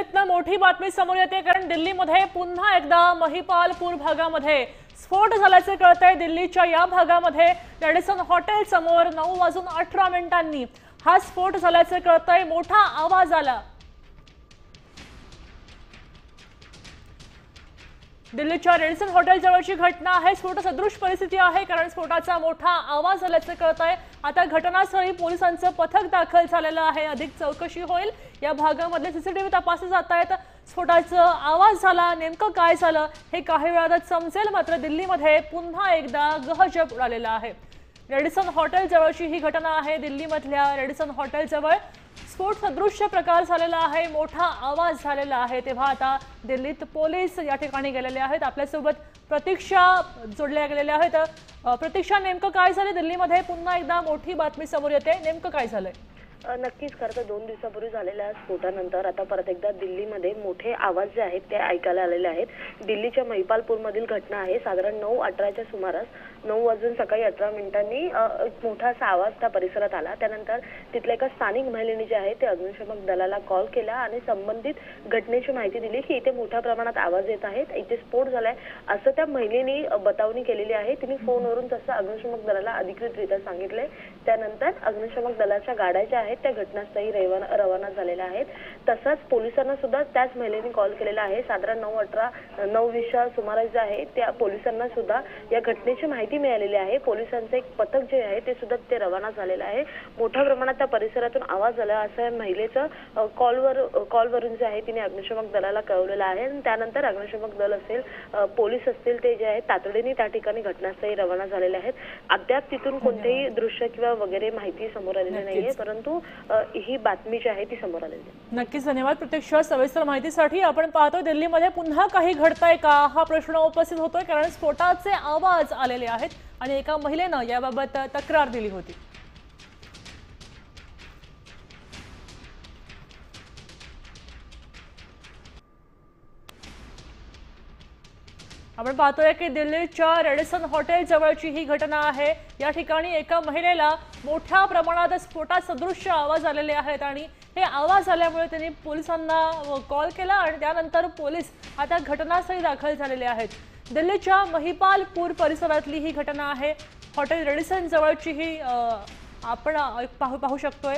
दिल्लीतनं मोठी बातमी समोर येते कारण दिल्लीमध्ये पुन्हा एकदा महिपालपूर भागामध्ये स्फोट झाल्याचे कळतंय। दिल्लीच्या या भागामध्ये रेडिसन हॉटेल समोर 9:18 हा स्फोट झाल्याचे कळतंय। मोठा आवाज आला। दिल्लीच्या रेडिसन हॉटेल जवळची घटना आहे। स्फोट सदृश परिस्थिती आहे कारण स्फोटाचा मोठा आवाज आल्याचे कळतंय। आता घटनास्थळी पोलिसांचं पथक दाखल झालेलं आहे। अधिक चौकशी होईल। या भागामध्ये सीसीटीव्ही तपासले जात आहेत। स्फोटाचा आवाज झाला, नेमकं काय झालं हे काही वेळातच समजेल। मात्र दिल्लीमध्ये पुन्हा एकदा गहजब उडालेला आहे। रेडिसन हॉटेल जवळची ही घटना आहे। दिल्लीमधल्या रेडिसन हॉटेल जवळ स्फोट सदृश प्रकार झालेला आहे। मोठा आवाज झालेला आहे। तेव्हा आता दिल्लीत पोलीस या ठिकाणी गेलेले आहेत। आपल्यासोबत प्रतीक्षा जोडल्या गेलेल्या आहेत। प्रतीक्षा, नेमकं काय झालं? दिल्लीमध्ये पुन्हा एकदा मोठी बातमी समोर येते, नेमकं काय झालंय? नक्कीच खरं तर 2 दिवसापूर्वी झालेल्या स्फोटानंतर आता परत एकदा दिल्लीमध्ये मोठे आवाज जे आहेत ते ऐकायला आलेले आहेत। दिल्लीच्या महिपालपूरमधील घटना आहे। साधारण 9:18च्या सुमारास 9 वाजून सकाळी 18 मिनिटांनी मोठा असा आवाज त्या परिसरात आला। त्यानंतर तिथल्या एका स्थानिक महिलेने जे आहे ते अग्निशमन दलाला कॉल केला आणि संबंधित घटनेची माहिती दिली की इथे मोठ्या प्रमाणात आवाज येत आहेत, इथे स्फोट झालाय असं त्या महिलेने बतावणी केलेली आहे। तिने फोनवरून तसं अग्निशमन दलाला अधिकृतरित्या सांगितले। त्यानंतर अग्निशमन दलाच्या गाड्या ज्या आहेत त्या घटनास्थळी रवाना झालेल्या आहेत। तसंच पोलिसांना सुद्धा त्याच महिलेने कॉल केलेला आहे। साधारण 9:20च्या सुमारास जे आहे त्या पोलिसांना सुद्धा या घटनेची माहिती मिळालेली आहे। पोलिसांचं एक पथक जे आहे ते सुद्धा ते रवाना झालेलं आहे। मोठ्या प्रमाणात त्या परिसरातून आवाज आला असं महिलेचं कॉलवरून जे आहे तिने अग्निशमन दलाला कळवलेलं आहे। आणि त्यानंतर अग्निशमन दल असेल, पोलीस असतील, ते जे आहे तातडीने त्या ठिकाणी घटनास्थळी रवाना झालेले आहेत। अद्याप तिथून कोणतेही दृश्य किंवा वगैरे माहिती समोर आलेली नाहीये, परंतु ही बातमी जी आहे ती समोर आलेली आहे। नक्कीच, धन्यवाद प्रत्यक्ष सविस्तर माहितीसाठी। आपण पाहतोय दिल्लीमध्ये पुन्हा काही घडतंय का हा प्रश्न उपस्थित होतोय कारण स्फोटाचे आवाज आलेले आहेत आणि एका महिलेनं याबाबत तक्रार दिली होती। आपण पाहतोय की दिल्लीच्या रेडिसन हॉटेल जवळची ही घटना आहे। या ठिकाणी एका महिलेला मोठ्या प्रमाणात स्फोटासदृश आवाज आलेले आहेत आणि हे आवाज आल्यामुळे त्यांनी पोलिसांना कॉल केला आणि त्यानंतर पोलीस आता घटनास्थळी दाखल झालेले आहेत। दिल्लीच्या महिपालपूर परिसरातली ही घटना आहे। हॉटेल रेडिसन जवळची ही आपण पाहू शकतोय।